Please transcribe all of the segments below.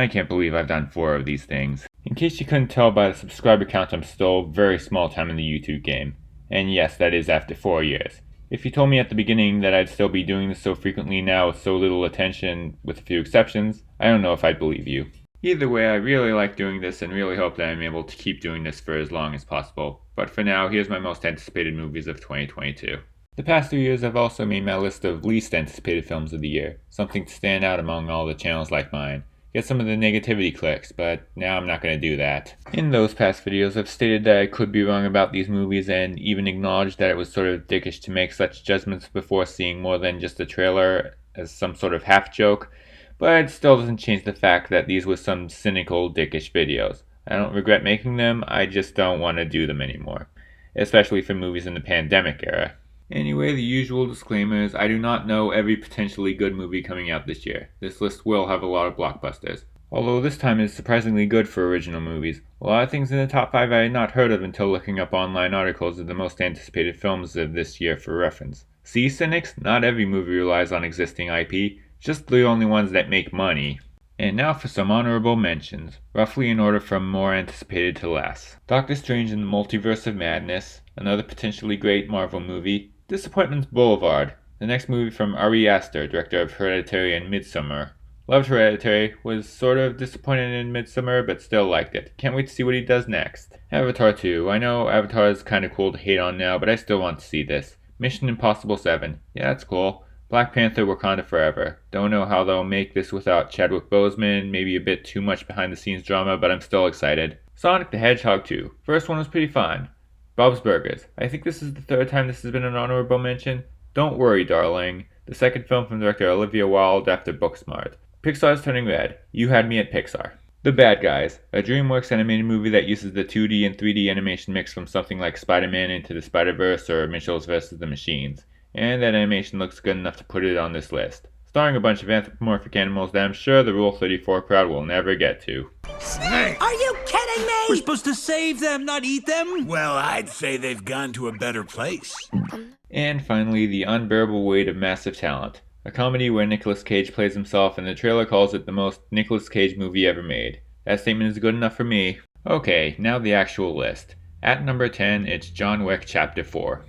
I can't believe I've done 4 of these things. In case you couldn't tell by the subscriber count, I'm still very small time in the YouTube game. And yes, that is after 4 years. If you told me at the beginning that I'd still be doing this so frequently now with so little attention, with a few exceptions, I don't know if I'd believe you. Either way, I really like doing this and really hope that I'm able to keep doing this for as long as possible. But for now, here's my most anticipated movies of 2022. The past 3 years I've also made my list of least anticipated films of the year, something to stand out among all the channels like mine. Get some of the negativity clicks, but now I'm not going to do that. In those past videos, I've stated that I could be wrong about these movies and even acknowledged that it was sort of dickish to make such judgments before seeing more than just a trailer as some sort of half joke, but it still doesn't change the fact that these were some cynical, dickish videos. I don't regret making them, I just don't want to do them anymore, especially for movies in the pandemic era. Anyway, the usual disclaimer is I do not know every potentially good movie coming out this year. This list will have a lot of blockbusters. Although this time is surprisingly good for original movies. A lot of things in the top 5 I had not heard of until looking up online articles of the most anticipated films of this year for reference. See, cynics? Not every movie relies on existing IP, just the only ones that make money. And now for some honorable mentions, roughly in order from more anticipated to less. Doctor Strange in the Multiverse of Madness, another potentially great Marvel movie. Disappointments Boulevard, the next movie from Ari Aster, director of Hereditary and Midsommar. Loved Hereditary, was sort of disappointed in Midsommar, but still liked it. Can't wait to see what he does next. Avatar 2, I know Avatar is kinda cool to hate on now, but I still want to see this. Mission Impossible 7, yeah, that's cool. Black Panther Wakanda Forever. Don't know how they'll make this without Chadwick Boseman, maybe a bit too much behind the scenes drama, but I'm still excited. Sonic the Hedgehog 2, first one was pretty fun. Bob's Burgers. I think this is the 3rd time this has been an honorable mention. Don't worry, darling. The 2nd film from director Olivia Wilde after Booksmart. Pixar's Turning Red. You had me at Pixar. The Bad Guys. A DreamWorks animated movie that uses the 2D and 3D animation mix from something like Spider-Man Into the Spider-Verse or Mitchell's vs. the Machines. And that animation looks good enough to put it on this list. Starring a bunch of anthropomorphic animals that I'm sure the Rule 34 crowd will never get to. Snake! Are you kidding me? We're supposed to save them, not eat them? Well, I'd say they've gone to a better place. And finally, The Unbearable Weight of Massive Talent. A comedy where Nicolas Cage plays himself and the trailer calls it the most Nicolas Cage movie ever made. That statement is good enough for me. Okay, now the actual list. At number 10, it's John Wick Chapter 4.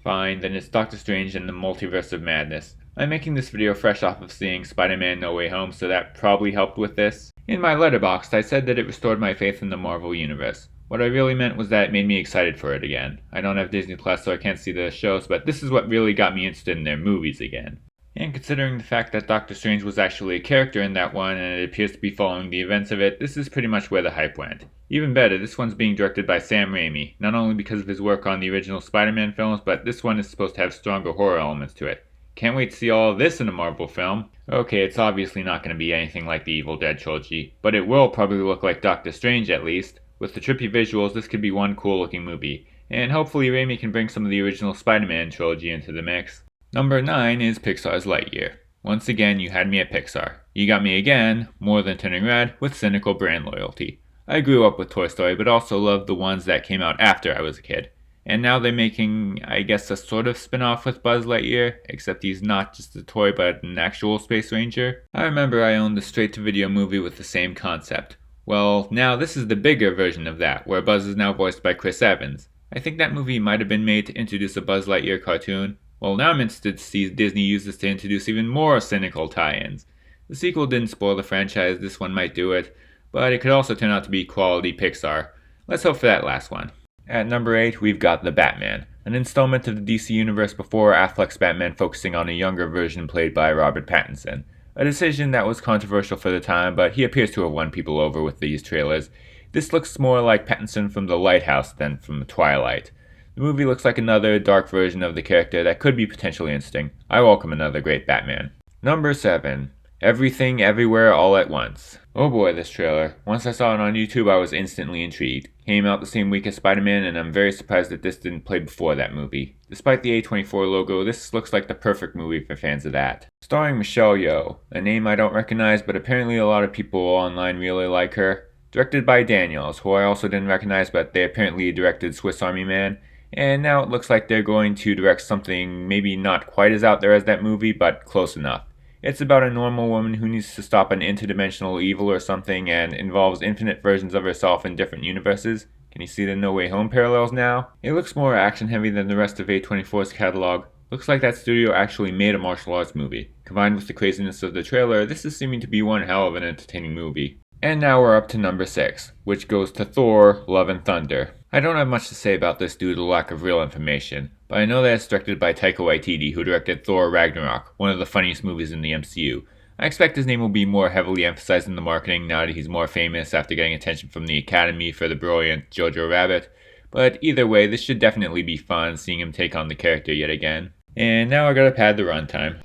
Fine, then it's Doctor Strange and the Multiverse of Madness. I'm making this video fresh off of seeing Spider-Man No Way Home, so that probably helped with this. In my letterboxd, I said that it restored my faith in the Marvel Universe. What I really meant was that it made me excited for it again. I don't have Disney Plus, so I can't see the shows, but this is what really got me interested in their movies again. And considering the fact that Doctor Strange was actually a character in that one and it appears to be following the events of it, this is pretty much where the hype went. Even better, this one's being directed by Sam Raimi, not only because of his work on the original Spider-Man films, but this one is supposed to have stronger horror elements to it. Can't wait to see all of this in a Marvel film. Okay, it's obviously not going to be anything like the Evil Dead trilogy, but it will probably look like Doctor Strange at least. With the trippy visuals, this could be one cool looking movie, and hopefully Raimi can bring some of the original Spider-Man trilogy into the mix. Number 9 is Pixar's Lightyear. Once again, you had me at Pixar. You got me again, more than Turning Red, with cynical brand loyalty. I grew up with Toy Story, but also loved the ones that came out after I was a kid. And now they're making, I guess, a sort of spin-off with Buzz Lightyear, except he's not just a toy but an actual space ranger. I remember I owned the straight-to-video movie with the same concept. Well, now this is the bigger version of that, where Buzz is now voiced by Chris Evans. I think that movie might have been made to introduce a Buzz Lightyear cartoon. Well, now I'm interested to see Disney use this to introduce even more cynical tie-ins. The sequel didn't spoil the franchise, this one might do it, but it could also turn out to be quality Pixar. Let's hope for that last one. At number 8, we've got The Batman, an installment of the DC Universe before Affleck's Batman focusing on a younger version played by Robert Pattinson. A decision that was controversial for the time, but he appears to have won people over with these trailers. This looks more like Pattinson from The Lighthouse than from Twilight. The movie looks like another dark version of the character that could be potentially interesting. I welcome another great Batman. Number 7. Everything Everywhere All at Once. Oh boy, this trailer. Once I saw it on YouTube, I was instantly intrigued. Came out the same week as Spider-Man, and I'm very surprised that this didn't play before that movie. Despite the A24 logo, this looks like the perfect movie for fans of that. Starring Michelle Yeoh, a name I don't recognize, but apparently a lot of people online really like her. Directed by Daniels, who I also didn't recognize, but they apparently directed Swiss Army Man. And now it looks like they're going to direct something maybe not quite as out there as that movie, but close enough. It's about a normal woman who needs to stop an interdimensional evil or something and involves infinite versions of herself in different universes. Can you see the No Way Home parallels now? It looks more action heavy than the rest of A24's catalog. Looks like that studio actually made a martial arts movie. Combined with the craziness of the trailer, this is seeming to be one hell of an entertaining movie. And now we're up to number 6, which goes to Thor, Love and Thunder. I don't have much to say about this due to the lack of real information, but I know that it's directed by Taika Waititi, who directed Thor Ragnarok, one of the funniest movies in the MCU. I expect his name will be more heavily emphasized in the marketing now that he's more famous after getting attention from the Academy for the brilliant Jojo Rabbit, but either way, this should definitely be fun seeing him take on the character yet again. And now I gotta pad the runtime.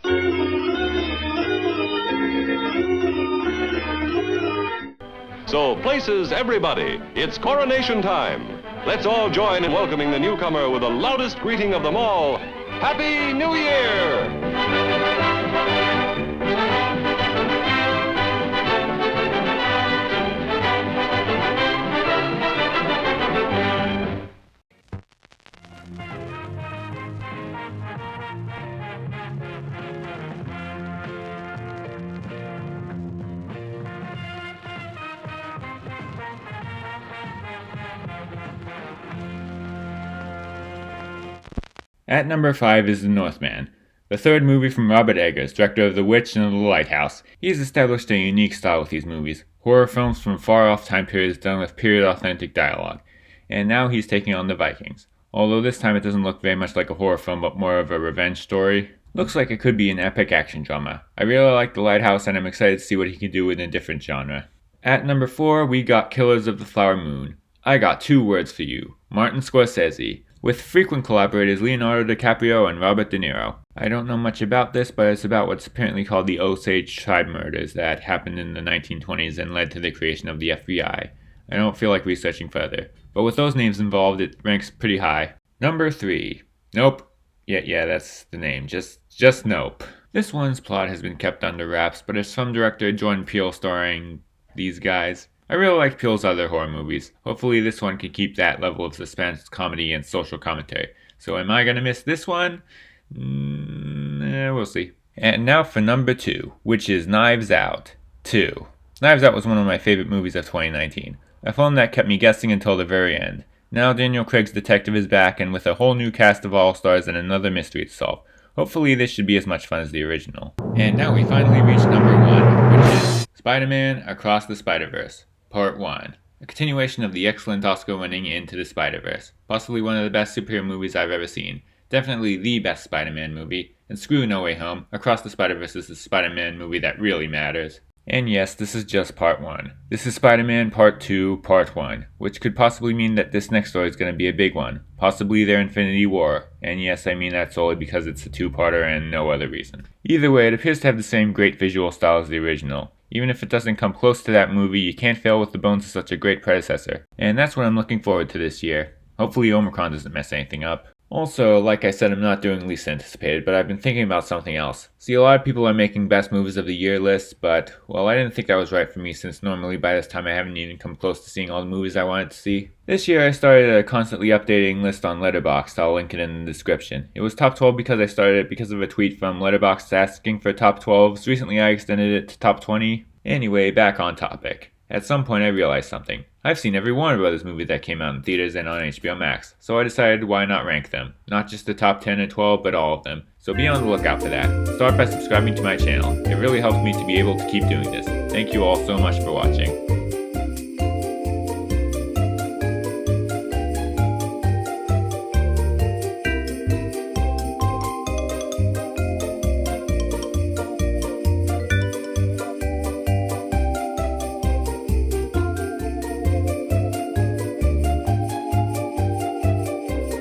So places everybody, it's coronation time. Let's all join in welcoming the newcomer with the loudest greeting of them all. Happy New Year! At number 5 is The Northman, the third movie from Robert Eggers, director of The Witch and The Lighthouse. He has established a unique style with these movies, horror films from far-off time periods done with period-authentic dialogue. And now he's taking on the Vikings. Although this time it doesn't look very much like a horror film but more of a revenge story. Looks like it could be an epic action drama. I really like The Lighthouse and I'm excited to see what he can do in a different genre. At number 4, we got Killers of the Flower Moon. I got 2 words for you. Martin Scorsese, with frequent collaborators Leonardo DiCaprio and Robert De Niro. I don't know much about this, but it's about what's apparently called the Osage tribe murders that happened in the 1920s and led to the creation of the FBI. I don't feel like researching further, but with those names involved, it ranks pretty high. Number 3. Nope. Yeah, that's the name. Just Nope. This one's plot has been kept under wraps, but it's from director Jordan Peele starring these guys. I really like Peele's other horror movies. Hopefully this one can keep that level of suspense, comedy, and social commentary. So am I gonna miss this one? We'll see. And now for number 2, which is Knives Out 2. Knives Out was one of my favorite movies of 2019. A film that kept me guessing until the very end. Now Daniel Craig's detective is back and with a whole new cast of all-stars and another mystery to solve. Hopefully this should be as much fun as the original. And now we finally reach number 1, which is Spider-Man Across the Spider-Verse. Part 1. A continuation of the excellent Oscar-winning Into the Spider-Verse. Possibly one of the best superhero movies I've ever seen. Definitely the best Spider-Man movie. And screw No Way Home, Across the Spider-Verse is the Spider-Man movie that really matters. And yes, this is just Part 1. This is Spider-Man Part 2, Part 1, which could possibly mean that this next story is going to be a big one. Possibly their Infinity War. And yes, I mean that solely because it's a two-parter and no other reason. Either way, it appears to have the same great visual style as the original. Even if it doesn't come close to that movie, you can't fail with the bones of such a great predecessor. And that's what I'm looking forward to this year. Hopefully Omicron doesn't mess anything up. Also, like I said, I'm not doing least anticipated, but I've been thinking about something else. See, a lot of people are making best movies of the year lists, but, well, I didn't think that was right for me since normally by this time I haven't even come close to seeing all the movies I wanted to see. This year I started a constantly updating list on Letterboxd. I'll link it in the description. It was top 12 because I started it because of a tweet from Letterboxd asking for top 12s. Recently I extended it to top 20. Anyway, back on topic. At some point I realized something. I've seen every Warner Brothers movie that came out in theaters and on HBO Max, so I decided why not rank them. Not just the top 10 and 12, but all of them. So be on the lookout for that. Start by subscribing to my channel. It really helps me to be able to keep doing this. Thank you all so much for watching.